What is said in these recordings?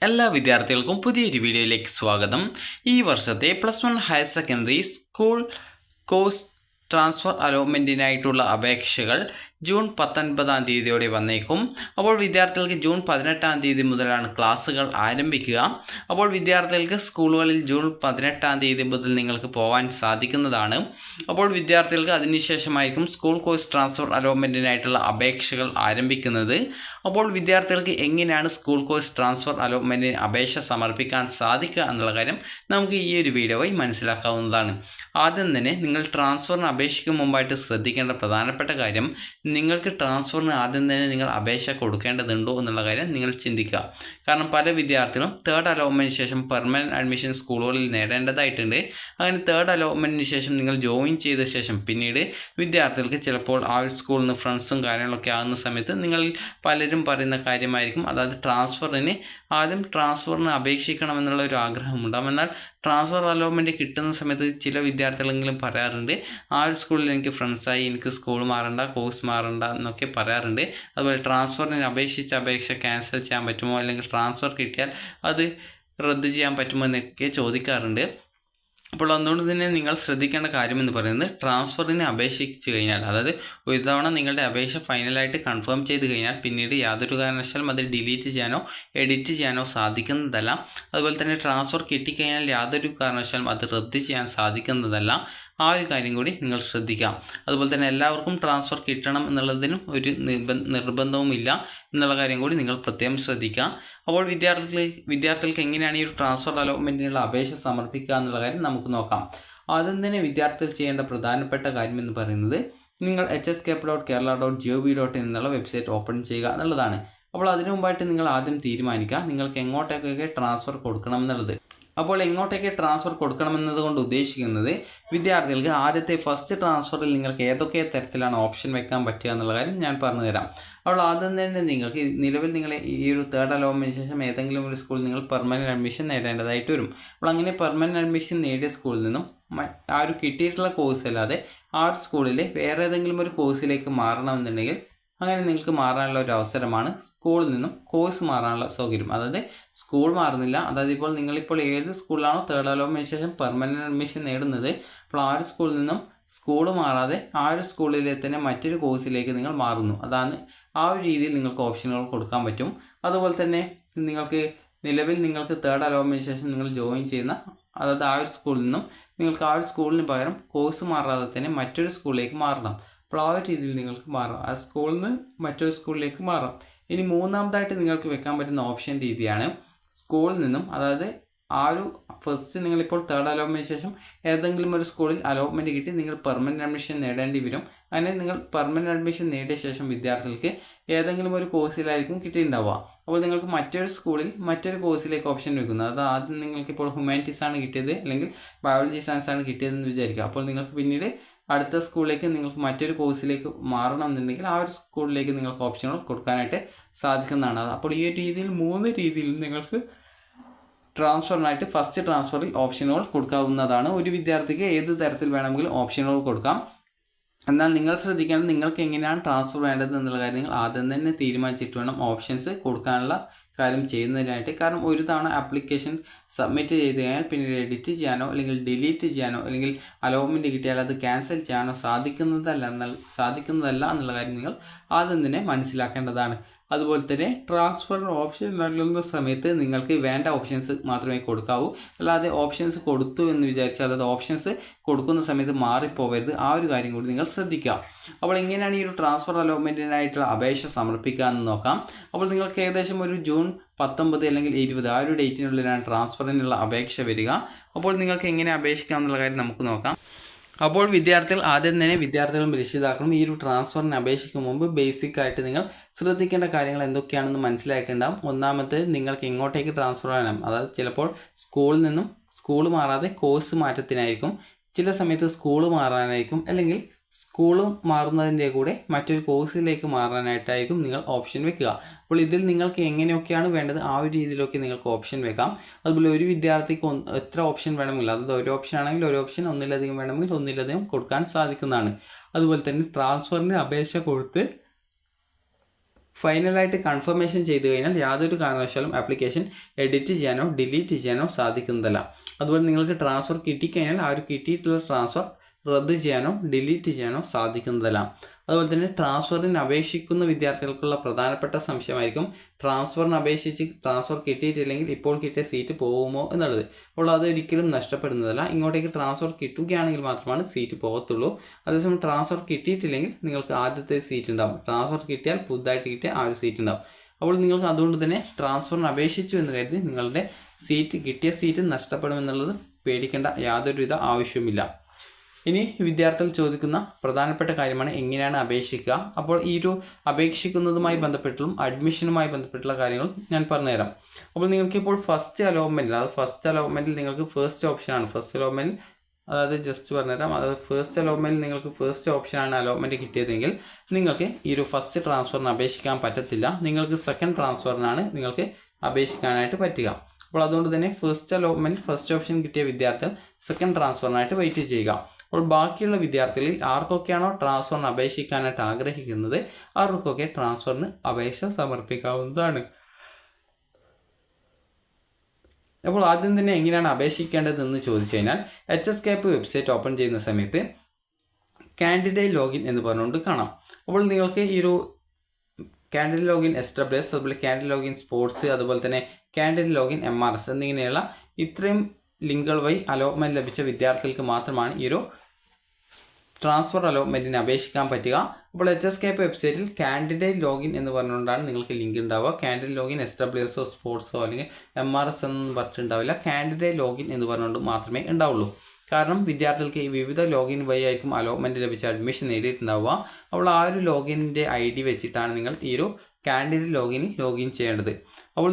എല്ലാ വിദ്യാർത്ഥികൾക്കും പുതിയൊരു വീഡിയോയിലേക്ക് സ്വാഗതം. ഈ വർഷത്തെ +1 higher secondary school course transfer അലോട്ട്മെൻറ്റിനായിട്ടുള്ള അപേക്ഷകൾ ജൂൺ 19 തീയതിയോടെ വന്നേക്കും. അപ്പോൾ വിദ്യാർത്ഥികൾക്ക് ജൂൺ 18 മുതലാണ് ക്ലാസ്സുകൾ ആരംഭിക്കുക. അപ്പോൾ വിദ്യാർത്ഥികൾക്ക് സ്കൂളുകളിൽ ജൂൺ 18 മുതൽ നിങ്ങൾക്ക് പോകാൻ സാധിക്കുന്നതാണ്. അപ്പോൾ വിദ്യാർത്ഥികൾക്ക് അതിനുശേഷമായിരിക്കും സ്കൂൾ കോഴ്സ് ട്രാൻസ്ഫർ അലോട്ട്മെൻറ്റിനായിട്ടുള്ള അപേക്ഷകൾ ആരംഭിക്കുന്നത്. അപ്പോൾ വിദ്യാർത്ഥികൾക്ക് എങ്ങനെയാണ് സ്കൂൾ കോഴ്സ് ട്രാൻസ്ഫർ അലോട്ട്മെൻറ്റിന് അപേക്ഷ സമർപ്പിക്കാൻ സാധിക്കുക എന്നുള്ള കാര്യം നമുക്ക് ഈ ഒരു വീഡിയോ വഴി മനസ്സിലാക്കാവുന്നതാണ്. ആദ്യം തന്നെ നിങ്ങൾ ട്രാൻസ്ഫറിന് അപേക്ഷിക്കും മുമ്പായിട്ട് ശ്രദ്ധിക്കേണ്ട പ്രധാനപ്പെട്ട കാര്യം, നിങ്ങൾക്ക് ട്രാൻസ്ഫറിന് ആദ്യം തന്നെ നിങ്ങൾ അപേക്ഷ കൊടുക്കേണ്ടതുണ്ടോ എന്നുള്ള കാര്യം നിങ്ങൾ ചിന്തിക്കുക. കാരണം പല വിദ്യാർത്ഥികളും തേർഡ് അലോട്ട്മെൻറ്റിന് ശേഷം പെർമനൻറ്റ് അഡ്മിഷൻ സ്കൂളുകളിൽ നേടേണ്ടതായിട്ടുണ്ട്. അങ്ങനെ തേർഡ് അലോട്ട്മെൻറ്റിന് ശേഷം നിങ്ങൾ ജോയിൻ ചെയ്ത ശേഷം പിന്നീട് വിദ്യാർത്ഥികൾക്ക് ചിലപ്പോൾ ആ ഒരു സ്കൂളിൽ നിന്ന് ഫ്രണ്ട്സും കാര്യങ്ങളൊക്കെ ആകുന്ന സമയത്ത് നിങ്ങളിൽ പലരും പറയുന്ന കാര്യമായിരിക്കും, അതായത് ട്രാൻസ്ഫറിന് അപേക്ഷിക്കണമെന്നുള്ള ഒരു ആഗ്രഹമുണ്ടാകും. എന്നാൽ ട്രാൻസ്ഫർ അലോട്ട്മെൻറ്റ് കിട്ടുന്ന സമയത്ത് ചില വിദ്യാർത്ഥികളെങ്കിലും പറയാറുണ്ട്, ആ ഒരു സ്കൂളിൽ എനിക്ക് ഫ്രണ്ട്സായി, എനിക്ക് സ്കൂൾ മാറണ്ട, കോഴ്സ് മാറണ്ട എന്നൊക്കെ പറയാറുണ്ട്. അതുപോലെ ട്രാൻസ്ഫറിന് അപേക്ഷ ക്യാൻസൽ ചെയ്യാൻ പറ്റുമോ, അല്ലെങ്കിൽ ട്രാൻസ്ഫർ കിട്ടിയാൽ അത് റദ്ദ് ചെയ്യാൻ പറ്റുമോ എന്നൊക്കെ ചോദിക്കാറുണ്ട്. അപ്പോൾ അതുകൊണ്ട് തന്നെ നിങ്ങൾ ശ്രദ്ധിക്കേണ്ട കാര്യമെന്ന് പറയുന്നത്, ട്രാൻസ്ഫറിന് അപേക്ഷിച്ച് കഴിഞ്ഞാൽ, അതായത് ഒരു തവണ നിങ്ങളുടെ അപേക്ഷ ഫൈനലായിട്ട് കൺഫേം ചെയ്ത് കഴിഞ്ഞാൽ പിന്നീട് യാതൊരു കാരണവശാലും അത് ഡിലീറ്റ് ചെയ്യാനോ എഡിറ്റ് ചെയ്യാനോ സാധിക്കുന്നതല്ല. അതുപോലെ തന്നെ ട്രാൻസ്ഫർ കിട്ടിക്കഴിഞ്ഞാൽ യാതൊരു കാരണവശാലും അത് റദ്ദ് ചെയ്യാൻ സാധിക്കുന്നതല്ല. ആ ഒരു കാര്യം കൂടി നിങ്ങൾ ശ്രദ്ധിക്കാം. അതുപോലെ തന്നെ എല്ലാവർക്കും ട്രാൻസ്ഫർ കിട്ടണം എന്നുള്ളതിനും ഒരു നിർബന്ധവുമില്ല എന്നുള്ള കാര്യം കൂടി നിങ്ങൾ പ്രത്യേകം ശ്രദ്ധിക്കുക. അപ്പോൾ വിദ്യാർത്ഥികൾക്ക് എങ്ങനെയാണ് ഈ ഒരു ട്രാൻസ്ഫർ അലോട്ട്മെൻറ്റിനുള്ള അപേക്ഷ സമർപ്പിക്കുക എന്നുള്ള കാര്യം നമുക്ക് നോക്കാം. ആദ്യം തന്നെ വിദ്യാർത്ഥികൾ ചെയ്യേണ്ട പ്രധാനപ്പെട്ട കാര്യം എന്ന് പറയുന്നത്, നിങ്ങൾ hscap.kerala.gov.in എന്നുള്ള വെബ്സൈറ്റ് ഓപ്പൺ ചെയ്യുക എന്നുള്ളതാണ്. അപ്പോൾ അതിനു മുമ്പായിട്ട് നിങ്ങൾ ആദ്യം തീരുമാനിക്കുക നിങ്ങൾക്ക് എങ്ങോട്ടേക്കൊക്കെ ട്രാൻസ്ഫർ കൊടുക്കണം എന്നുള്ളത്. അപ്പോൾ എങ്ങോട്ടേക്ക് ട്രാൻസ്ഫർ കൊടുക്കണമെന്നത് കൊണ്ട് ഉദ്ദേശിക്കുന്നത്, വിദ്യാർത്ഥികൾക്ക് ആദ്യത്തെ ഫസ്റ്റ് ട്രാൻസ്ഫറിൽ നിങ്ങൾക്ക് ഏതൊക്കെ തരത്തിലാണ് ഓപ്ഷൻ വെക്കാൻ പറ്റുക എന്നുള്ള കാര്യം ഞാൻ പറഞ്ഞു തരാം. അപ്പോൾ ആദ്യം തന്നെ നിങ്ങൾക്ക് നിലവിൽ നിങ്ങൾ ഈ ഒരു തേർഡ് അലോട്ട്മെൻറ്റിന് ശേഷം ഏതെങ്കിലും ഒരു സ്കൂളിൽ നിങ്ങൾ പെർമനൻറ്റ് അഡ്മിഷൻ നേടേണ്ടതായിട്ട് വരും. അപ്പോൾ അങ്ങനെ പെർമനൻറ്റ് അഡ്മിഷൻ നേടിയ സ്കൂളിൽ നിന്നും ആ ഒരു കിട്ടിയിട്ടുള്ള കോഴ്സ് അല്ലാതെ ആ ഒരു സ്കൂളിൽ വേറെ ഏതെങ്കിലും ഒരു കോഴ്സിലേക്ക് മാറണമെന്നുണ്ടെങ്കിൽ അങ്ങനെ നിങ്ങൾക്ക് മാറാനുള്ള ഒരു അവസരമാണ് സ്കൂളിൽ നിന്നും കോഴ്സ് മാറാനുള്ള സൗകര്യം. അതായത് സ്കൂൾ മാറുന്നില്ല, അതായത് നിങ്ങളിപ്പോൾ ഏത് സ്കൂളിലാണോ തേർഡ് അലോട്ട്മെൻറ്റിന് ശേഷം പെർമനൻറ്റ് അഡ്മിഷൻ നേടുന്നത്, അപ്പോൾ ആ ഒരു സ്കൂളിൽ നിന്നും സ്കൂൾ മാറാതെ ആ ഒരു സ്കൂളിലെ തന്നെ മറ്റൊരു കോഴ്സിലേക്ക് നിങ്ങൾ മാറുന്നു. അതാണ് ആ ഒരു രീതിയിൽ നിങ്ങൾക്ക് ഓപ്ഷനുകൾ കൊടുക്കാൻ പറ്റും. അതുപോലെ തന്നെ നിങ്ങൾക്ക് തേർഡ് അലോട്ട്മെൻറ്റിന് ശേഷം നിങ്ങൾ ജോയിൻ ചെയ്യുന്ന, അതായത് ആ ഒരു സ്കൂളിൽ നിന്നും നിങ്ങൾക്ക് ആ ഒരു സ്കൂളിന് പകരം കോഴ്സ് മാറാതെ തന്നെ മറ്റൊരു സ്കൂളിലേക്ക് മാറണം. അപ്പോൾ ആ ഒരു രീതിയിൽ നിങ്ങൾക്ക് മാറാം, ആ സ്കൂളിൽ നിന്ന് മറ്റൊരു സ്കൂളിലേക്ക് മാറാം. ഇനി മൂന്നാമതായിട്ട് നിങ്ങൾക്ക് വെക്കാൻ പറ്റുന്ന ഓപ്ഷൻ രീതിയാണ്, സ്കൂളിൽ നിന്നും, അതായത് ആ ഒരു ഫസ്റ്റ് നിങ്ങളിപ്പോൾ തേർഡ് അലോട്ട്മെൻറ്റിന് ശേഷം ഏതെങ്കിലും ഒരു സ്കൂളിൽ അലോട്ട്മെൻറ്റ് കിട്ടി നിങ്ങൾ പെർമനൻറ്റ് അഡ്മിഷൻ നേടേണ്ടി വരും. അങ്ങനെ നിങ്ങൾ പെർമനൻറ്റ് അഡ്മിഷൻ നേടിയ ശേഷം വിദ്യാർത്ഥികൾക്ക് ഏതെങ്കിലും ഒരു കോഴ്സിലായിരിക്കും കിട്ടിയിട്ടുണ്ടാവുക. അപ്പോൾ നിങ്ങൾക്ക് മറ്റൊരു സ്കൂളിൽ മറ്റൊരു കോഴ്സിലേക്ക് ഓപ്ഷൻ വെക്കുന്നത്, അത് ആദ്യം നിങ്ങൾക്കിപ്പോൾ ഹ്യൂമാനിറ്റീസ് ആണ് കിട്ടിയത്, അല്ലെങ്കിൽ ബയോളജി സയൻസ് ആണ് കിട്ടിയതെന്ന് വിചാരിക്കുക. അപ്പോൾ നിങ്ങൾക്ക് പിന്നീട് അടുത്ത സ്കൂളിലേക്ക് നിങ്ങൾക്ക് മറ്റൊരു കോഴ്സിലേക്ക് മാറണം എന്നുണ്ടെങ്കിൽ ആ ഒരു സ്കൂളിലേക്ക് നിങ്ങൾക്ക് ഓപ്ഷനുകൾ കൊടുക്കാനായിട്ട് സാധിക്കുന്നതാണ്. അപ്പോൾ ഈ ഒരു രീതിയിൽ 3 രീതിയിൽ നിങ്ങൾക്ക് ട്രാൻസ്ഫറിനായിട്ട് ഫസ്റ്റ് ട്രാൻസ്ഫറിൽ ഓപ്ഷനുകൾ കൊടുക്കാവുന്നതാണ്. ഒരു വിദ്യാർത്ഥിക്ക് ഏത് തരത്തിൽ വേണമെങ്കിലും ഓപ്ഷനുകൾ കൊടുക്കാം. എന്നാൽ നിങ്ങൾ ശ്രദ്ധിക്കേണ്ടത്, നിങ്ങൾക്ക് എങ്ങനെയാണ് ട്രാൻസ്ഫർ വേണ്ടത് എന്നുള്ള കാര്യം നിങ്ങൾ ആദ്യം തന്നെ തീരുമാനിച്ചിട്ട് വേണം ഓപ്ഷൻസ് കൊടുക്കാനുള്ള കാര്യം ചെയ്യുന്നതിനായിട്ട്. കാരണം ഒരു തവണ ആപ്ലിക്കേഷൻ സബ്മിറ്റ് ചെയ്ത് കഴിഞ്ഞാൽ പിന്നീട് എഡിറ്റ് ചെയ്യാനോ അല്ലെങ്കിൽ ഡിലീറ്റ് ചെയ്യാനോ അല്ലെങ്കിൽ അലോട്ട്മെൻറ്റ് കിട്ടിയാൽ അത് ക്യാൻസൽ ചെയ്യാനോ സാധിക്കുന്നതല്ല എന്നുള്ള കാര്യം നിങ്ങൾ ആദ്യം തന്നെ മനസ്സിലാക്കേണ്ടതാണ്. അതുപോലെ തന്നെ ട്രാൻസ്ഫറിന് ഓപ്ഷൻ നൽകുന്ന സമയത്ത് നിങ്ങൾക്ക് വേണ്ട ഓപ്ഷൻസ് മാത്രമേ കൊടുക്കാവൂ. അല്ലാതെ ഓപ്ഷൻസ് കൊടുത്തു എന്ന് വിചാരിച്ചാൽ, അതായത് ഓപ്ഷൻസ് കൊടുക്കുന്ന സമയത്ത് മാറിപ്പോകരുത്. ആ ഒരു കാര്യം കൂടി നിങ്ങൾ ശ്രദ്ധിക്കുക. അപ്പോൾ എങ്ങനെയാണ് ഈ ഒരു ട്രാൻസ്ഫർ അലോട്ട്മെൻറ്റിനായിട്ടുള്ള അപേക്ഷ സമർപ്പിക്കുക എന്ന് നോക്കാം. അപ്പോൾ നിങ്ങൾക്ക് ഏകദേശം ഒരു ജൂൺ 19 അല്ലെങ്കിൽ 20 ആ ഒരു ഡേറ്റിനുള്ളിലാണ് ട്രാൻസ്ഫറിനുള്ള അപേക്ഷ വരിക. അപ്പോൾ നിങ്ങൾക്ക് എങ്ങനെ അപേക്ഷിക്കാം എന്നുള്ള കാര്യം നമുക്ക് നോക്കാം. അപ്പോൾ വിദ്യാർത്ഥികളും രക്ഷിതാക്കളും ഈ ഒരു ട്രാൻസ്ഫറിന് അപേക്ഷിക്കും മുമ്പ് ബേസിക് ആയിട്ട് നിങ്ങൾ ശ്രദ്ധിക്കേണ്ട കാര്യങ്ങൾ എന്തൊക്കെയാണെന്ന് മനസ്സിലാക്കേണ്ടാവും. ഒന്നാമത്തെ, നിങ്ങൾക്ക് എങ്ങോട്ടേക്ക് ട്രാൻസ്ഫർ ചെയ്യണം, അതായത് ചിലപ്പോൾ സ്കൂളിൽ നിന്നും സ്കൂൾ മാറാതെ കോഴ്സ് മാറ്റത്തിനായിരിക്കും, ചില സമയത്ത് സ്കൂൾ മാറാനായിരിക്കും, അല്ലെങ്കിൽ സ്കൂൾ മാറുന്നതിൻ്റെ കൂടെ മറ്റൊരു കോഴ്സിലേക്ക് മാറാനായിട്ടായിരിക്കും നിങ്ങൾ ഓപ്ഷൻ വെക്കുക. അപ്പോൾ ഇതിൽ നിങ്ങൾക്ക് എങ്ങനെയൊക്കെയാണ് വേണ്ടത് ആ ഒരു രീതിയിലൊക്കെ നിങ്ങൾക്ക് ഓപ്ഷൻ വെക്കാം. അതുപോലെ ഒരു വിദ്യാർത്ഥിക്ക് എത്ര ഓപ്ഷൻ വേണമെങ്കിലും, അതായത് ഒരു ഓപ്ഷൻ ആണെങ്കിൽ ഒരു ഓപ്ഷൻ, ഒന്നിലധികം വേണമെങ്കിൽ ഒന്നിലധികം കൊടുക്കാൻ സാധിക്കുന്നതാണ്. അതുപോലെ തന്നെ ട്രാൻസ്ഫറിന് അപേക്ഷ കൊടുത്ത് ഫൈനലായിട്ട് കൺഫർമേഷൻ ചെയ്ത് കഴിഞ്ഞാൽ യാതൊരു കാരണവശാലും ആപ്ലിക്കേഷൻ എഡിറ്റ് ചെയ്യാനോ ഡിലീറ്റ് ചെയ്യാനോ സാധിക്കുന്നതല്ല. അതുപോലെ നിങ്ങൾക്ക് ട്രാൻസ്ഫർ കിട്ടിക്കഴിഞ്ഞാൽ ആ ഒരു കിട്ടിയിട്ടുള്ള ട്രാൻസ്ഫർ റദ്ദ് ചെയ്യാനോ ഡിലീറ്റ് ചെയ്യാനോ സാധിക്കുന്നതല്ല. അതുപോലെ തന്നെ ട്രാൻസ്ഫറിന് അപേക്ഷിക്കുന്ന വിദ്യാർത്ഥികൾക്കുള്ള പ്രധാനപ്പെട്ട സംശയമായിരിക്കും ട്രാൻസ്ഫറിന് അപേക്ഷിച്ച് ട്രാൻസ്ഫർ കിട്ടിയിട്ടില്ലെങ്കിൽ ഇപ്പോൾ കിട്ടിയ സീറ്റ് പോകുമോ എന്നുള്ളത്. അപ്പോൾ അതൊരിക്കലും നഷ്ടപ്പെടുന്നതല്ല. ഇങ്ങോട്ടേക്ക് ട്രാൻസ്ഫർ കിട്ടുകയാണെങ്കിൽ മാത്രമാണ് സീറ്റ് പോകത്തുള്ളൂ. അതേസമയം ട്രാൻസ്ഫർ കിട്ടിയിട്ടില്ലെങ്കിൽ നിങ്ങൾക്ക് ആദ്യത്തെ സീറ്റ് ഉണ്ടാവും. ട്രാൻസ്ഫർ കിട്ടിയാൽ പുതുതായിട്ട് കിട്ടിയ ആ ഒരു സീറ്റ് ഉണ്ടാവും. അപ്പോൾ നിങ്ങൾക്ക് അതുകൊണ്ട് തന്നെ ട്രാൻസ്ഫറിന് അപേക്ഷിച്ചു എന്ന് കരുതി നിങ്ങളുടെ കിട്ടിയ സീറ്റ് നഷ്ടപ്പെടുമെന്നുള്ളത് പേടിക്കേണ്ട യാതൊരുവിധ ആവശ്യവുമില്ല. ഇനി വിദ്യാർത്ഥികൾ ചോദിക്കുന്ന പ്രധാനപ്പെട്ട കാര്യമാണ് എങ്ങനെയാണ് അപേക്ഷിക്കുക. അപ്പോൾ ഈ ഒരു അപേക്ഷിക്കുന്നതുമായി ബന്ധപ്പെട്ടും അഡ്മിഷനുമായി ബന്ധപ്പെട്ടുള്ള കാര്യങ്ങൾ ഞാൻ പറഞ്ഞുതരാം. അപ്പോൾ നിങ്ങൾക്കിപ്പോൾ ഫസ്റ്റ് അലോട്ട്മെൻറ്റിൽ നിങ്ങൾക്ക് ഫസ്റ്റ് ഓപ്ഷനാണ്. ഫസ്റ്റ് അലോട്ട്മെൻറ്റിൽ അതായത് ജസ്റ്റ് പറഞ്ഞുതരാം. അതായത് ഫസ്റ്റ് അലോട്ട്മെൻറ്റിൽ നിങ്ങൾക്ക് ഫസ്റ്റ് ഓപ്ഷനാണ് അലോട്ട്മെൻറ്റ് കിട്ടിയതെങ്കിൽ നിങ്ങൾക്ക് ഈ ഒരു ഫസ്റ്റ് ട്രാൻസ്ഫറിന് അപേക്ഷിക്കാൻ പറ്റത്തില്ല. നിങ്ങൾക്ക് സെക്കൻഡ് ട്രാൻസ്ഫറിനാണ് നിങ്ങൾക്ക് അപേക്ഷിക്കാനായിട്ട് പറ്റുക. അപ്പോൾ അതുകൊണ്ട് തന്നെ ഫസ്റ്റ് അലോട്ട്മെൻറ്റിൽ ഫസ്റ്റ് ഓപ്ഷൻ കിട്ടിയ വിദ്യാർത്ഥികൾ സെക്കൻഡ് ട്രാൻസ്ഫറിനായിട്ട് വെയിറ്റ് ചെയ്യുക. അപ്പോൾ ബാക്കിയുള്ള വിദ്യാർത്ഥികളിൽ ആർക്കൊക്കെയാണോ ട്രാൻസ്ഫറിന് അപേക്ഷിക്കാനായിട്ട് ആഗ്രഹിക്കുന്നത് അവർക്കൊക്കെ ട്രാൻസ്ഫറിന് അപേക്ഷ സമർപ്പിക്കാവുന്നതാണ്. അപ്പോൾ ആദ്യം തന്നെ എങ്ങനെയാണ് അപേക്ഷിക്കേണ്ടതെന്ന് ചോദിച്ചു കഴിഞ്ഞാൽ HSCAP വെബ്സൈറ്റ് ഓപ്പൺ ചെയ്യുന്ന സമയത്ത് കാൻഡിഡേറ്റ് ലോഗിൻ എന്ന് പറഞ്ഞുകൊണ്ട് കാണാം. അപ്പോൾ നിങ്ങൾക്ക് ഈ ഒരു കാൻഡിഡേറ്റ് ലോഗിൻ SWS, അതുപോലെ കാൻഡിഡേറ്റ് ലോഗിൻ സ്പോർട്സ്, അതുപോലെ തന്നെ കാൻഡിഡേറ്റ് ലോഗിൻ MRS എന്നിങ്ങനെയുള്ള ഇത്രയും ലിങ്കുകൾ വഴി അലോട്ട്മെൻറ്റ് ലഭിച്ച വിദ്യാർത്ഥികൾക്ക് മാത്രമാണ് ഈ ഒരു ട്രാൻസ്ഫർ അലോട്ട്മെൻറ്റിന് അപേക്ഷിക്കാൻ പറ്റുക. അപ്പോൾ HSCAP വെബ്സൈറ്റിൽ കാൻഡിഡേറ്റ് ലോഗിൻ എന്ന് പറഞ്ഞുകൊണ്ടാണ് നിങ്ങൾക്ക് ലിങ്ക് ഉണ്ടാവുക. കാൻഡിഡേറ്റ് ലോഗിൻ SWS സ്പോർട്സോ അല്ലെങ്കിൽ MRS എന്നൊന്നും പറഞ്ഞിട്ടുണ്ടാവില്ല. കാൻഡിഡേറ്റ് ലോഗിൻ എന്ന് പറഞ്ഞുകൊണ്ട് മാത്രമേ ഉണ്ടാവുള്ളൂ. കാരണം വിദ്യാർത്ഥികൾക്ക് ഈ വിവിധ ലോഗിൻ വഴിയായിരിക്കും അലോട്ട്മെൻറ്റ് ലഭിച്ച അഡ്മിഷൻ നേടിയിട്ടുണ്ടാവുക. അപ്പോൾ ആ ഒരു ലോഗിൻ്റെ ID വെച്ചിട്ടാണ് നിങ്ങൾ ഈ ഒരു കാൻഡിഡേറ്റ് ലോഗിൻ ചെയ്യേണ്ടത്. അപ്പോൾ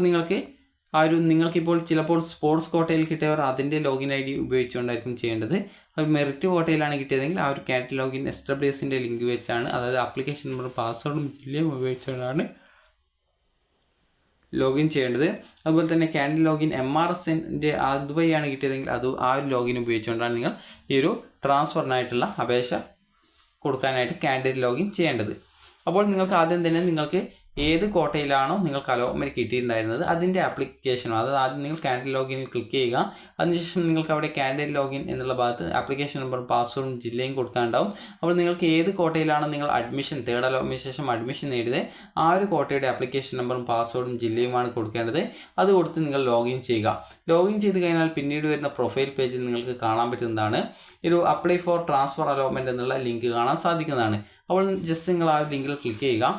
നിങ്ങൾക്കിപ്പോൾ ചിലപ്പോൾ സ്പോർട്സ് കോട്ടയിൽ കിട്ടിയവർ അതിൻ്റെ ലോഗിൻ ID ഉപയോഗിച്ചുകൊണ്ടായിരിക്കും ചെയ്യേണ്ടത്. അത് മെറിറ്റ് കോട്ടയിലാണ് കിട്ടിയതെങ്കിൽ ആ ഒരു കാൻഡിഡേറ്റ് ലോഗിൻ SWSൻ്റെ ലിങ്ക് വെച്ചാണ്, അതായത് ആപ്ലിക്കേഷൻ നമ്പറും പാസ്വേഡും ജില്ലയും ഉപയോഗിച്ചുകൊണ്ടാണ് ലോഗിൻ ചെയ്യേണ്ടത്. അതുപോലെ തന്നെ കാൻഡിഡേറ്റ് ലോഗിൻ MRSൻ്റെ അതുവഴിയാണ് കിട്ടിയതെങ്കിൽ ആ ഒരു ലോഗിൻ ഉപയോഗിച്ചുകൊണ്ടാണ് നിങ്ങൾ ഈ ഒരു ട്രാൻസ്ഫറിനായിട്ടുള്ള അപേക്ഷ കൊടുക്കാനായിട്ട് കാൻഡിഡേറ്റ് ലോഗിൻ ചെയ്യേണ്ടത്. അപ്പോൾ നിങ്ങൾക്ക് ആദ്യം തന്നെ നിങ്ങൾക്ക് ഏത് കോട്ടയിലാണോ നിങ്ങൾക്ക് അലോട്ട്മെൻറ്റ് കിട്ടിയിട്ടുണ്ടായിരുന്നത് അതിൻ്റെ ആപ്ലിക്കേഷൻ, അതായത് ആദ്യം നിങ്ങൾ കാൻഡിഡേറ്റ് ലോഗിനിൽ ക്ലിക്ക് ചെയ്യുക. അതിനുശേഷം നിങ്ങൾക്ക് അവിടെ കാൻഡിഡേറ്റ് ലോഗിൻ എന്നുള്ള ഭാഗത്ത് ആപ്ലിക്കേഷൻ നമ്പറും പാസ്വേഡും ജില്ലയും കൊടുക്കാനുണ്ടാവും. അപ്പോൾ നിങ്ങൾക്ക് ഏത് കോട്ടയിലാണോ നിങ്ങൾ അഡ്മിഷൻ തേർഡ് അലോട്ട്മെൻറ്റ് ശേഷം അഡ്മിഷൻ നേടിയത് ആ ഒരു കോട്ടയുടെ ആപ്ലിക്കേഷൻ നമ്പറും പാസ്വേഡും ജില്ലയുമാണ് കൊടുക്കേണ്ടത്. അത് കൊടുത്ത് നിങ്ങൾ ലോഗിൻ ചെയ്യുക. ലോഗിൻ ചെയ്ത് കഴിഞ്ഞാൽ പിന്നീട് വരുന്ന പ്രൊഫൈൽ പേജിൽ നിങ്ങൾക്ക് കാണാൻ പറ്റുന്നതാണ് ഒരു അപ്ലൈ ഫോർ ട്രാൻസ്ഫർ അലോട്ട്മെൻറ്റ് എന്നുള്ള ലിങ്ക് കാണാൻ സാധിക്കുന്നതാണ്. അപ്പോൾ ജസ്റ്റ് നിങ്ങൾ ആ ലിങ്കിൽ ക്ലിക്ക് ചെയ്യുക.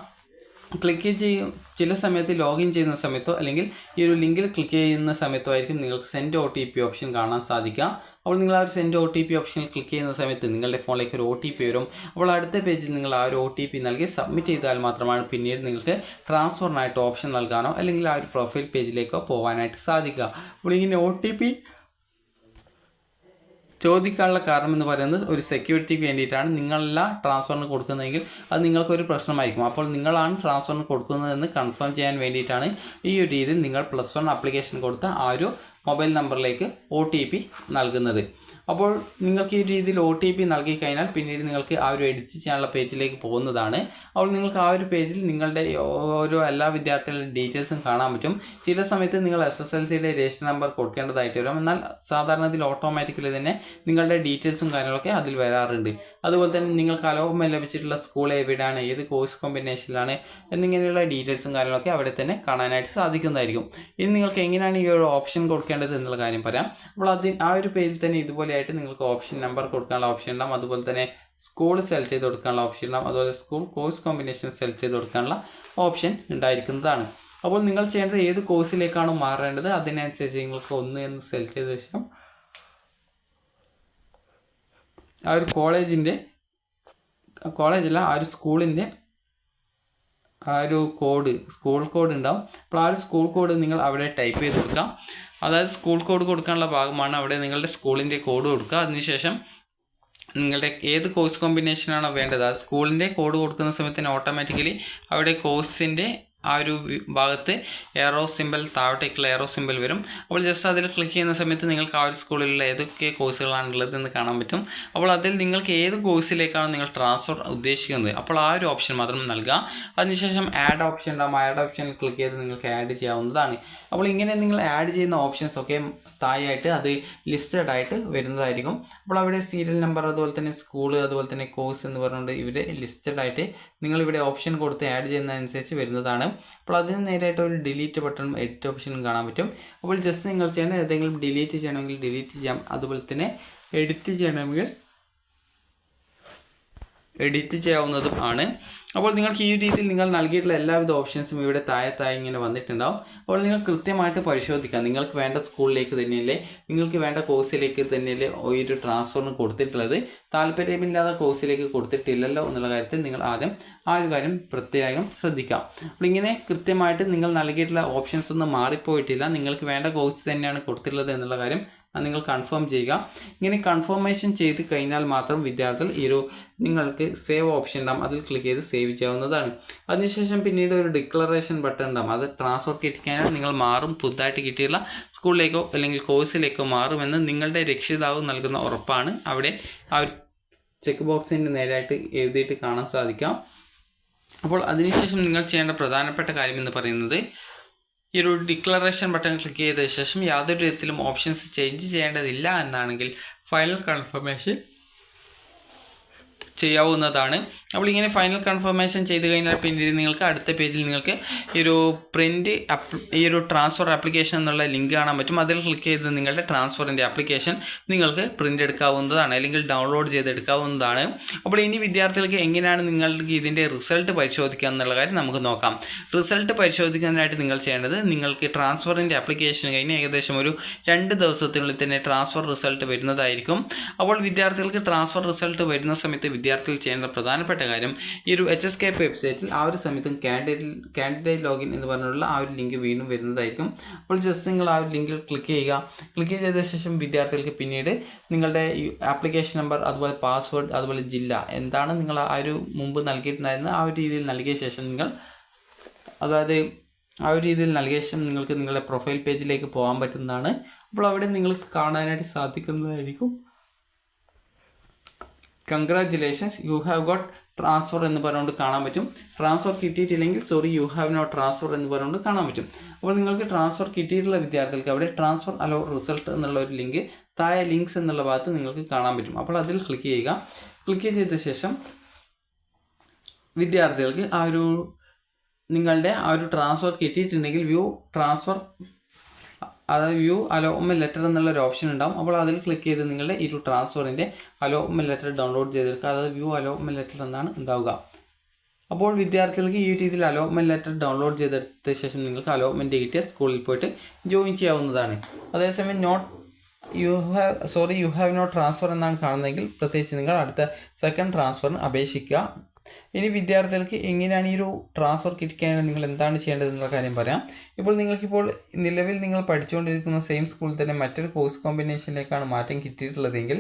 ചില സമയത്ത് ലോഗിൻ ചെയ്യുന്ന സമയത്തോ അല്ലെങ്കിൽ ഈ ഒരു ലിങ്കിൽ ക്ലിക്ക് ചെയ്യുന്ന സമയത്തോ ആയിരിക്കും നിങ്ങൾക്ക് സെൻഡ് OTP ഓപ്ഷൻ കാണാൻ സാധിക്കുക. അപ്പോൾ നിങ്ങൾ ആ ഒരു സെൻഡ് OTP ഓപ്ഷനിൽ ക്ലിക്ക് ചെയ്യുന്ന സമയത്ത് നിങ്ങളുടെ ഫോണിലേക്ക് ഒരു OTP വരും. അപ്പോൾ അടുത്ത പേജിൽ നിങ്ങൾ ആ ഒരു OTP നൽകി സബ്മിറ്റ് ചെയ്താൽ മാത്രമാണ് പിന്നീട് നിങ്ങൾക്ക് ട്രാൻസ്ഫറിനായിട്ട് ഓപ്ഷൻ നൽകാനോ അല്ലെങ്കിൽ ആ ഒരു പ്രൊഫൈൽ പേജിലേക്കോ പോകാനായിട്ട് സാധിക്കുക. അപ്പോൾ ഇങ്ങനെ OTP ചോദിക്കാനുള്ള കാരണം എന്ന് പറയുന്നത് ഒരു സെക്യൂരിറ്റിക്ക് വേണ്ടിയിട്ടാണ്. നിങ്ങളല്ല ട്രാൻസ്ഫറിന് കൊടുക്കുന്നതെങ്കിൽ അത് നിങ്ങൾക്കൊരു പ്രശ്നമായിരിക്കും. അപ്പോൾ നിങ്ങളാണ് ട്രാൻസ്ഫറിന് കൊടുക്കുന്നതെന്ന് കൺഫേം ചെയ്യാൻ വേണ്ടിയിട്ടാണ് ഈ ഒരു രീതിയിൽ നിങ്ങൾ +1 ആപ്ലിക്കേഷൻ കൊടുത്ത ആ ഒരു മൊബൈൽ നമ്പറിലേക്ക് OTP നൽകുന്നത്. അപ്പോൾ നിങ്ങൾക്ക് ഈ രീതിയിൽ OTP നൽകി കഴിഞ്ഞാൽ പിന്നീട് നിങ്ങൾക്ക് ആ ഒരു എഡിറ്റ് ചെയ്യാനുള്ള പേജിലേക്ക് പോകുന്നതാണ്. അപ്പോൾ നിങ്ങൾക്ക് ആ ഒരു പേജിൽ നിങ്ങളുടെ ഓരോ എല്ലാ വിദ്യാർത്ഥികളുടെ ഡീറ്റെയിൽസും കാണാൻ പറ്റും. ചില സമയത്ത് നിങ്ങൾ SSLCയുടെ രജിസ്റ്റർ നമ്പർ കൊടുക്കേണ്ടതായിട്ട് വരും. എന്നാൽ സാധാരണ ഇതിൽ ഓട്ടോമാറ്റിക്കലി തന്നെ നിങ്ങളുടെ ഡീറ്റെയിൽസും കാര്യങ്ങളൊക്കെ അതിൽ വരാറുണ്ട്. അതുപോലെ തന്നെ നിങ്ങൾക്ക് അലോട്ട്മെൻറ്റ് ലഭിച്ചിട്ടുള്ള സ്കൂൾ എവിടെയാണ്, ഏത് കോഴ്സ് കോമ്പിനേഷനിലാണ് എന്നിങ്ങനെയുള്ള ഡീറ്റെയിൽസും കാര്യങ്ങളൊക്കെ അവിടെ തന്നെ കാണാനായിട്ട് സാധിക്കുന്നതായിരിക്കും. ഇനി നിങ്ങൾക്ക് എങ്ങനെയാണ് ഈ ഒരു ഓപ്ഷൻ കൊടുക്കേണ്ടത് എന്നുള്ള കാര്യം പറയാം. അപ്പോൾ ആ ഒരു പേജിൽ തന്നെ ഇതുപോലെയായിട്ട് നിങ്ങൾക്ക് ഓപ്ഷൻ നമ്പർ കൊടുക്കാനുള്ള ഓപ്ഷൻ ഉണ്ടാകും. അതുപോലെ തന്നെ സ്കൂൾ സെലക്ട് ചെയ്ത് കൊടുക്കാനുള്ള ഓപ്ഷൻ ഉണ്ടാകും. അതുപോലെ സ്കൂൾ കോഴ്സ് കോമ്പിനേഷൻ സെലക്ട് ചെയ്ത് കൊടുക്കാനുള്ള ഓപ്ഷൻ ഉണ്ടായിരിക്കുന്നതാണ്. അപ്പോൾ നിങ്ങൾ ചെയ്യേണ്ടത് ഏത് കോഴ്സിലേക്കാണോ മാറേണ്ടത് അതിനനുസരിച്ച് നിങ്ങൾക്ക് 1 എന്ന് സെലക്ട് ചെയ്ത ശേഷം ആ ഒരു ആ ഒരു സ്കൂളിൻ്റെ ആ ഒരു സ്കൂൾ കോഡ് ഉണ്ടാവും. അപ്പോൾ ആ ഒരു സ്കൂൾ കോഡ് നിങ്ങൾ അവിടെ ടൈപ്പ് ചെയ്ത് കൊടുക്കാം. അതായത് സ്കൂൾ കോഡ് കൊടുക്കാനുള്ള ഭാഗമാണ് അവിടെ നിങ്ങളുടെ സ്കൂളിൻ്റെ കോഡ് കൊടുക്കുക. അതിനുശേഷം നിങ്ങളുടെ ഏത് കോഴ്സ് കോമ്പിനേഷനാണോ വേണ്ടത് ആ സ്കൂളിൻ്റെ കോഡ് കൊടുക്കുന്ന സമയത്ത് തന്നെ ഓട്ടോമാറ്റിക്കലി അവിടെ കോഴ്സിൻ്റെ ആ ഒരു ഭാഗത്ത് എറോ സിമ്പിൾ, താഴോട്ടേക്കുള്ള എറോ സിമ്പിൾ വരും. അപ്പോൾ ജസ്റ്റ് അതിൽ ക്ലിക്ക് ചെയ്യുന്ന സമയത്ത് നിങ്ങൾക്ക് ആ ഒരു സ്കൂളിലുള്ള ഏതൊക്കെ കോഴ്സുകളാണുള്ളത് എന്ന് കാണാൻ പറ്റും. അപ്പോൾ അതിൽ നിങ്ങൾക്ക് ഏത് കോഴ്സിലേക്കാണ് നിങ്ങൾ ട്രാൻസ്ഫർ ഉദ്ദേശിക്കുന്നത് അപ്പോൾ ആ ഒരു ഓപ്ഷൻ മാത്രം നൽകുക. അതിനുശേഷം ആഡ് ഓപ്ഷൻ ഉണ്ടാകും. ആഡ് ഓപ്ഷനിൽ ക്ലിക്ക് ചെയ്ത് നിങ്ങൾക്ക് ആഡ് ചെയ്യാവുന്നതാണ്. അപ്പോൾ ഇങ്ങനെ നിങ്ങൾ ആഡ് ചെയ്യുന്ന ഓപ്ഷൻസ് ഒക്കെ താഴെയായിട്ട് അത് ലിസ്റ്റഡ് ആയിട്ട് വരുന്നതായിരിക്കും. അപ്പോൾ അവിടെ സീരിയൽ നമ്പർ, അതുപോലെ തന്നെ സ്കൂൾ, അതുപോലെ തന്നെ കോഴ്സ് എന്ന് പറഞ്ഞുകൊണ്ട് ഇവിടെ ലിസ്റ്റഡ് ആയിട്ട് നിങ്ങളിവിടെ ഓപ്ഷൻ കൊടുത്ത് ആഡ് ചെയ്യുന്നതനുസരിച്ച് വരുന്നതാണ്. അപ്പോൾ അതിന് നേരായിട്ട് ഒരു ഡിലീറ്റ് ബട്ടണും എഡിറ്റ് ഓപ്ഷനും കാണാൻ പറ്റും. അപ്പോൾ ജസ്റ്റ് നിങ്ങൾ ചെയ്യേണ്ടത് ഏതെങ്കിലും ഡിലീറ്റ് ചെയ്യണമെങ്കിൽ ഡിലീറ്റ് ചെയ്യാം, അതുപോലെ തന്നെ എഡിറ്റ് ചെയ്യണമെങ്കിൽ എഡിറ്റ് ചെയ്യാവുന്നതും ആണ്. അപ്പോൾ നിങ്ങൾക്ക് ഈ രീതിയിൽ നിങ്ങൾ നൽകിയിട്ടുള്ള എല്ലാവിധ ഓപ്ഷൻസും ഇവിടെ താഴെ ഇങ്ങനെ വന്നിട്ടുണ്ടാവും. അപ്പോൾ നിങ്ങൾ കൃത്യമായിട്ട് പരിശോധിക്കാം. നിങ്ങൾക്ക് വേണ്ട സ്കൂളിലേക്ക് തന്നെയല്ലേ, നിങ്ങൾക്ക് വേണ്ട കോഴ്സിലേക്ക് തന്നെയല്ലേ ഈ ഒരു ട്രാൻസ്ഫറിന് കൊടുത്തിട്ടുള്ളത്, താല്പര്യമില്ലാത്ത കോഴ്സിലേക്ക് കൊടുത്തിട്ടില്ലല്ലോ എന്നുള്ള കാര്യത്തിൽ നിങ്ങൾ ആദ്യം ആ ഒരു കാര്യം പ്രത്യേകം ശ്രദ്ധിക്കാം. അപ്പോൾ ഇങ്ങനെ കൃത്യമായിട്ട് നിങ്ങൾ നൽകിയിട്ടുള്ള ഓപ്ഷൻസ് ഒന്നും മാറിപ്പോയിട്ടില്ല, നിങ്ങൾക്ക് വേണ്ട കോഴ്സ് തന്നെയാണ് കൊടുത്തിട്ടുള്ളത് എന്നുള്ള കാര്യം നിങ്ങൾ കൺഫേം ചെയ്യുക. ഇങ്ങനെ കൺഫർമേഷൻ ചെയ്ത് കഴിഞ്ഞാൽ മാത്രം വിദ്യാർത്ഥികൾ നിങ്ങൾക്ക് സേവ് ഓപ്ഷൻ ഉണ്ടാകും, അതിൽ ക്ലിക്ക് ചെയ്ത് സേവ് ചെയ്യാവുന്നതാണ്. അതിനുശേഷം പിന്നീട് ഒരു ഡിക്ലറേഷൻ ബട്ടൺ ഉണ്ടാകും, അത് ട്രാൻസ്ഫർ കിട്ടിക്കഴിഞ്ഞാൽ നിങ്ങൾ മാറും, പുതുതായിട്ട് കിട്ടിയുള്ള സ്കൂളിലേക്കോ അല്ലെങ്കിൽ കോഴ്സിലേക്കോ മാറുമെന്ന് നിങ്ങളുടെ രക്ഷിതാവ് നൽകുന്ന ഉറപ്പാണ് അവിടെ ആ ഒരു ചെക്ക് ബോക്സിൻ്റെ നേരായിട്ട് എഴുതിയിട്ട് കാണാൻ സാധിക്കാം. അപ്പോൾ അതിനുശേഷം നിങ്ങൾ ചെയ്യേണ്ട പ്രധാനപ്പെട്ട കാര്യം എന്ന് പറയുന്നത് ഈ ഒരു ഡിക്ലറേഷൻ ബട്ടൺ ക്ലിക്ക് ചെയ്ത ശേഷം യാതൊരു വിധത്തിലും ഓപ്ഷൻസ് ചേഞ്ച് ചെയ്യേണ്ടതില്ല എന്നാണെങ്കിൽ ഫൈനൽ കൺഫർമേഷൻ ചെയ്യാവുന്നതാണ്. അപ്പോൾ ഇങ്ങനെ ഫൈനൽ കൺഫർമേഷൻ ചെയ്ത് കഴിഞ്ഞാൽ പിന്നീട് നിങ്ങൾക്ക് അടുത്ത പേജിൽ നിങ്ങൾക്ക് ഈ ഒരു ട്രാൻസ്ഫർ ആപ്ലിക്കേഷൻ എന്നുള്ള ലിങ്ക് കാണാൻ പറ്റും. അതിൽ ക്ലിക്ക് ചെയ്ത് നിങ്ങളുടെ ട്രാൻസ്ഫറിൻ്റെ ആപ്ലിക്കേഷൻ നിങ്ങൾക്ക് പ്രിൻ്റ് എടുക്കാവുന്നതാണ്, അല്ലെങ്കിൽ ഡൗൺലോഡ് ചെയ്തെടുക്കാവുന്നതാണ്. അപ്പോൾ ഇനി വിദ്യാർത്ഥികൾക്ക് എങ്ങനെയാണ് നിങ്ങൾക്ക് ഇതിൻ്റെ റിസൾട്ട് പരിശോധിക്കുക എന്നുള്ള കാര്യം നമുക്ക് നോക്കാം. റിസൾട്ട് പരിശോധിക്കാനായിട്ട് നിങ്ങൾ ചെയ്യേണ്ടത്, നിങ്ങൾക്ക് ട്രാൻസ്ഫറിൻ്റെ ആപ്ലിക്കേഷൻ കഴിഞ്ഞ് ഏകദേശം ഒരു 2 ദിവസത്തിനുള്ളിൽ തന്നെ ട്രാൻസ്ഫർ റിസൾട്ട് വരുന്നതായിരിക്കും. അപ്പോൾ വിദ്യാർത്ഥികൾക്ക് ട്രാൻസ്ഫർ റിസൾട്ട് വരുന്ന സമയത്ത് വിദ്യാർത്ഥികൾ ചെയ്യേണ്ട പ്രധാനപ്പെട്ട കാര്യം, ഈ ഒരു HSKP വെബ്സൈറ്റിൽ ആ ഒരു സമയത്തും കാൻഡിഡേറ്റ് ലോഗിൻ എന്ന് പറഞ്ഞുള്ള ആ ഒരു ലിങ്ക് വീണ്ടും വരുന്നതായിരിക്കും. അപ്പോൾ ജസ്റ്റ് നിങ്ങൾ ആ ഒരു ലിങ്കിൽ ക്ലിക്ക് ചെയ്യുക. ക്ലിക്ക് ചെയ്ത ശേഷം വിദ്യാർത്ഥികൾക്ക് പിന്നീട് നിങ്ങളുടെ ആപ്ലിക്കേഷൻ നമ്പർ, അതുപോലെ പാസ്വേഡ്, അതുപോലെ ജില്ല എന്താണ് നിങ്ങൾ ആ ഒരു മുമ്പ് നൽകിയിട്ടുണ്ടായിരുന്നത് ആ ഒരു രീതിയിൽ നൽകിയ ശേഷം നിങ്ങൾക്ക് നിങ്ങളുടെ പ്രൊഫൈൽ പേജിലേക്ക് പോകാൻ പറ്റുന്നതാണ്. അപ്പോൾ അവിടെ നിങ്ങൾക്ക് കാണാനായിട്ട് സാധിക്കുന്നതായിരിക്കും, congratulations you have got transfer എന്ന് പറഞ്ഞുകൊണ്ട് കാണാൻ പറ്റും. ട്രാൻസ്ഫർ കിട്ടിയിട്ടില്ലെങ്കിൽ യു ഹാവ് നോട്ട് ട്രാൻസ്ഫർ എന്ന് പറഞ്ഞുകൊണ്ട് കാണാൻ പറ്റും. അപ്പോൾ നിങ്ങൾക്ക് ട്രാൻസ്ഫർ കിട്ടിയിട്ടുള്ള വിദ്യാർത്ഥികൾക്ക് അവിടെ ട്രാൻസ്ഫർ അലോ റിസൾട്ട് എന്നുള്ള ഒരു ലിങ്ക് താഴെ ലിങ്ക്സ് എന്നുള്ള ഭാഗത്ത് നിങ്ങൾക്ക് കാണാൻ പറ്റും. അപ്പോൾ അതിൽ ക്ലിക്ക് ചെയ്യുക. ക്ലിക്ക് ചെയ്ത ശേഷം വിദ്യാർത്ഥികൾക്ക് നിങ്ങളുടെ ആ ഒരു ട്രാൻസ്ഫർ കിട്ടിയിട്ടുണ്ടെങ്കിൽ വ്യൂ അലോട്ട്മെൻറ്റ് ലെറ്റർ എന്നുള്ളൊരു ഓപ്ഷൻ ഉണ്ടാകും. അപ്പോൾ അതിൽ ക്ലിക്ക് ചെയ്ത് നിങ്ങളുടെ ഈ ഒരു ട്രാൻസ്ഫറിൻ്റെ അലോട്ട്മെൻറ്റ് ലെറ്റർ ഡൗൺലോഡ് ചെയ്തെടുക്കുക. അതായത് വ്യൂ അലോട്ട്മെൻറ്റ് ലെറ്റർ എന്നാണ് ഉണ്ടാവുക. അപ്പോൾ വിദ്യാർത്ഥികൾക്ക് ഈ രീതിയിൽ അലോട്ട്മെൻറ്റ് ലെറ്റർ ഡൗൺലോഡ് ചെയ്തെടുത്ത ശേഷം നിങ്ങൾക്ക് അലോട്ട്മെൻറ്റ് കിട്ടിയ സ്കൂളിൽ പോയിട്ട് ജോയിൻ ചെയ്യാവുന്നതാണ്. അതേസമയം യു ഹാവ് നോട്ട് ട്രാൻസ്ഫർ എന്നാണ് കാണുന്നതെങ്കിൽ പ്രത്യേകിച്ച് നിങ്ങൾ അടുത്ത സെക്കൻഡ് ട്രാൻസ്ഫറിന് അപേക്ഷിക്കുക. ഇനി വിദ്യാർത്ഥികൾക്ക് എങ്ങനെയാണ് ഈ ഒരു ട്രാൻസ്ഫർ കിട്ടിക്കഴിഞ്ഞാൽ നിങ്ങൾ എന്താണ് ചെയ്യേണ്ടതെന്നുള്ള കാര്യം പറയാം. ഇപ്പോൾ നിങ്ങൾക്കിപ്പോൾ നിലവിൽ നിങ്ങൾ പഠിച്ചുകൊണ്ടിരിക്കുന്ന സെയിം സ്കൂളിൽ തന്നെ മറ്റൊരു കോഴ്സ് കോമ്പിനേഷനിലേക്കാണ് മാറ്റം കിട്ടിയിട്ടുള്ളതെങ്കിൽ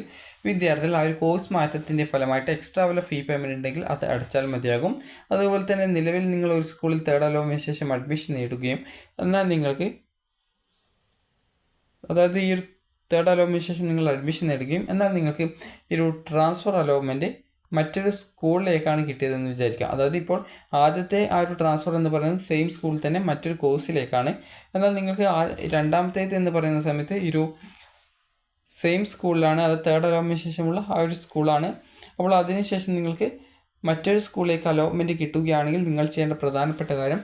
വിദ്യാർത്ഥികൾ ആ ഒരു കോഴ്സ് മാറ്റത്തിൻ്റെ ഫലമായിട്ട് എക്സ്ട്രാ വല്ല ഫീ പേയ്മെൻറ്റ് ഉണ്ടെങ്കിൽ അത് അടച്ചാൽ മതിയാകും. അതുപോലെ തന്നെ നിലവിൽ നിങ്ങൾ ഒരു സ്കൂളിൽ തേർഡ് അലോട്ട്മെൻറ്റിന് ശേഷം അഡ്മിഷൻ നേടുകയും എന്നാൽ നിങ്ങൾക്ക് ഈ ഒരു തേർഡ് അലോട്ട്മെൻറ്റിന് ശേഷം നിങ്ങൾ അഡ്മിഷൻ നേടുകയും എന്നാൽ നിങ്ങൾക്ക് ഈ ഒരു ട്രാൻസ്ഫർ അലോട്ട്മെൻറ്റ് മറ്റൊരു സ്കൂളിലേക്കാണ് കിട്ടിയതെന്ന് വിചാരിക്കുക. അതായത് ഇപ്പോൾ ആദ്യത്തെ ആ ഒരു ട്രാൻസ്ഫർ എന്ന് പറയുന്നത് സെയിം സ്കൂളിൽ തന്നെ മറ്റൊരു കോഴ്സിലേക്കാണ്. എന്നാൽ നിങ്ങൾക്ക് രണ്ടാമത്തേത് എന്ന് പറയുന്ന സമയത്ത് ഒരു സെയിം സ്കൂളിലാണ്, അത് തേർഡ് അലോട്ട്മെൻറ്റിന് ശേഷമുള്ള ആ ഒരു സ്കൂളാണ്. അപ്പോൾ അതിനുശേഷം നിങ്ങൾക്ക് മറ്റൊരു സ്കൂളിലേക്ക് അലോട്ട്മെൻറ്റ് കിട്ടുകയാണെങ്കിൽ നിങ്ങൾ ചെയ്യേണ്ട പ്രധാനപ്പെട്ട കാര്യം,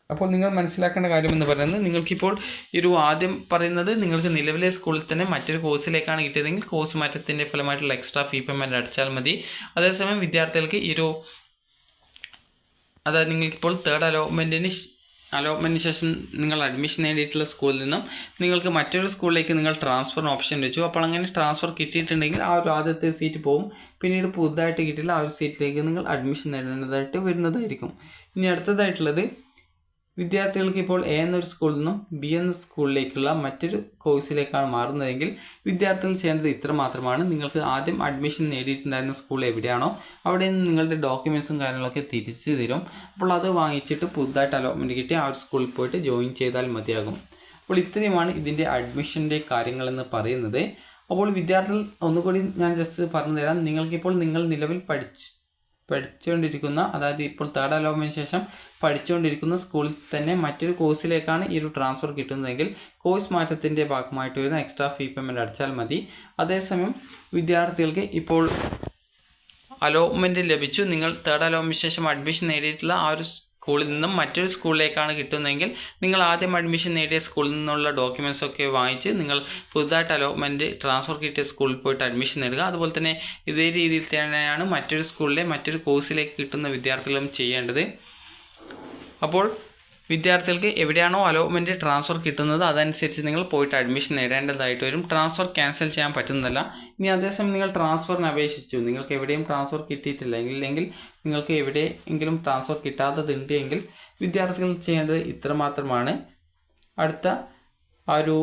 അപ്പോൾ നിങ്ങൾ മനസ്സിലാക്കേണ്ട കാര്യം എന്ന് പറയുന്നത്, നിങ്ങൾക്കിപ്പോൾ ആദ്യം പറയുന്നത് നിങ്ങൾക്ക് നിലവിലെ സ്കൂളിൽ തന്നെ മറ്റൊരു കോഴ്സിലേക്കാണ് കിട്ടിയതെങ്കിൽ കോഴ്സ് മാറ്റത്തിൻ്റെ ഫലമായിട്ടുള്ള എക്സ്ട്രാ ഫീ പേയ്മെൻറ്റ് അടച്ചാൽ മതി. അതേസമയം വിദ്യാർത്ഥികൾക്ക് അതായത് നിങ്ങൾക്കിപ്പോൾ തേർഡ് അലോട്ട്മെൻറ്റിന് ശേഷം നിങ്ങൾ അഡ്മിഷൻ നേടിയിട്ടുള്ള സ്കൂളിൽ നിന്നും നിങ്ങൾക്ക് മറ്റൊരു സ്കൂളിലേക്ക് നിങ്ങൾ ട്രാൻസ്ഫറിന് ഓപ്ഷൻ വെച്ചു. അപ്പോൾ അങ്ങനെ ട്രാൻസ്ഫർ കിട്ടിയിട്ടുണ്ടെങ്കിൽ ആ ഒരു ആദ്യത്തെ സീറ്റ് പോകും, പിന്നീട് പുതുതായിട്ട് കിട്ടിയില്ല ആ ഒരു സീറ്റിലേക്ക് നിങ്ങൾ അഡ്മിഷൻ നേടേണ്ടതായിട്ട് വരുന്നതായിരിക്കും. ഇനി അടുത്തതായിട്ടുള്ളത്, വിദ്യാർത്ഥികൾക്ക് ഇപ്പോൾ എ എന്നൊരു സ്കൂളിൽ നിന്നും ബി എന്ന സ്കൂളിലേക്കുള്ള മറ്റൊരു കോഴ്സിലേക്കാണ് മാറുന്നതെങ്കിൽ വിദ്യാർത്ഥികൾ ചെയ്യേണ്ടത് ഇത്ര മാത്രമാണ്. നിങ്ങൾക്ക് ആദ്യം അഡ്മിഷൻ നേടിയിട്ടുണ്ടായിരുന്ന സ്കൂൾ എവിടെയാണോ അവിടെ നിന്ന് നിങ്ങളുടെ ഡോക്യുമെൻറ്റ്സും കാര്യങ്ങളൊക്കെ തിരിച്ചു തരും. അപ്പോൾ അത് വാങ്ങിച്ചിട്ട് പുതുതായിട്ട് അലോട്ട്മെൻറ്റ് കിട്ടി ആ ഒരു സ്കൂളിൽ പോയിട്ട് ജോയിൻ ചെയ്താൽ മതിയാകും. അപ്പോൾ ഇത്രയുമാണ് ഇതിൻ്റെ അഡ്മിഷൻ്റെ കാര്യങ്ങളെന്ന് പറയുന്നത്. അപ്പോൾ വിദ്യാർത്ഥികൾ ഒന്നുകൂടി ഞാൻ ജസ്റ്റ് പറഞ്ഞു തരാം. നിങ്ങൾക്കിപ്പോൾ നിങ്ങൾ നിലവിൽ പഠിച്ചുകൊണ്ടിരിക്കുന്ന, അതായത് ഇപ്പോൾ തേർഡ് അലോട്ട്മെൻറ്റിന് ശേഷം പഠിച്ചുകൊണ്ടിരിക്കുന്ന സ്കൂളിൽ തന്നെ മറ്റൊരു കോഴ്സിലേക്കാണ് ഈ ഒരു ട്രാൻസ്ഫർ കിട്ടുന്നതെങ്കിൽ കോഴ്സ് മാറ്റത്തിൻ്റെ ഭാഗമായിട്ട് വരുന്ന എക്സ്ട്രാ ഫീ പേയ്മെൻറ്റ് അടച്ചാൽ മതി. അതേസമയം വിദ്യാർത്ഥികൾക്ക് ഇപ്പോൾ അലോട്ട്മെൻറ്റ് ലഭിച്ചു, നിങ്ങൾ തേർഡ് അലോട്ട്മെൻറ്റിന് ശേഷം അഡ്മിഷൻ നേടിയിട്ടുള്ള ആ ഒരു സ്കൂളിൽ നിന്നും മറ്റൊരു സ്കൂളിലേക്കാണ് കിട്ടുന്നതെങ്കിൽ നിങ്ങൾ ആദ്യം അഡ്മിഷൻ നേടിയ സ്കൂളിൽ നിന്നുള്ള ഡോക്യുമെൻറ്റ്സ് ഒക്കെ വാങ്ങിച്ച് നിങ്ങൾ പുതുതായിട്ട് അലോട്ട്മെൻറ്റ് ട്രാൻസ്ഫർ കിട്ടിയ സ്കൂളിൽ പോയിട്ട് അഡ്മിഷൻ നേടുക. അതുപോലെ തന്നെ ഇതേ രീതിയിൽ തന്നെയാണ് മറ്റൊരു സ്കൂളിലെ മറ്റൊരു കോഴ്സിലേക്ക് കിട്ടുന്ന വിദ്യാർത്ഥികളും ചെയ്യേണ്ടത്. അപ്പോൾ വിദ്യാർത്ഥികൾക്ക് എവിടെയാണോ അലോട്ട്മെൻറ്റ് ട്രാൻസ്ഫർ കിട്ടുന്നത് അതനുസരിച്ച് നിങ്ങൾ പോയിട്ട് അഡ്മിഷൻ നേടേണ്ടതായിട്ട് വരും. ട്രാൻസ്ഫർ ക്യാൻസൽ ചെയ്യാൻ പറ്റുന്നതല്ല. ഇനി അതേസമയം നിങ്ങൾ ട്രാൻസ്ഫറിന് അപേക്ഷിച്ചു, നിങ്ങൾക്ക് എവിടെയും ട്രാൻസ്ഫർ കിട്ടിയിട്ടില്ല എങ്കിൽ നിങ്ങൾക്ക് എവിടെയെങ്കിലും ട്രാൻസ്ഫർ കിട്ടാത്തതുണ്ട് എങ്കിൽ വിദ്യാർത്ഥികൾ ചെയ്യേണ്ടത് ഇത്രമാത്രമാണ്. അടുത്ത ആ ഒരു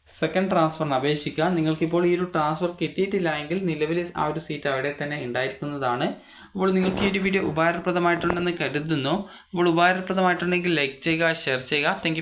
സെക്കൻഡ് ട്രാൻസ്ഫറിന് അപേക്ഷിക്കുക. നിങ്ങൾക്കിപ്പോൾ ഈ ഒരു ട്രാൻസ്ഫർ കിട്ടിയിട്ടില്ല എങ്കിൽ നിലവിൽ ആ ഒരു സീറ്റ് അവിടെ തന്നെ ഉണ്ടായിരിക്കുന്നതാണ്. അപ്പോൾ നിങ്ങൾക്ക് ഈ ഒരു വീഡിയോ ഉപകാരപ്രദമായിട്ടുണ്ടെന്ന് കരുതുന്നു. അപ്പോൾ ഉപകാരപ്രദമായിട്ടുണ്ടെങ്കിൽ ലൈക്ക് ചെയ്യുക, ഷെയർ ചെയ്യുക. Thank you.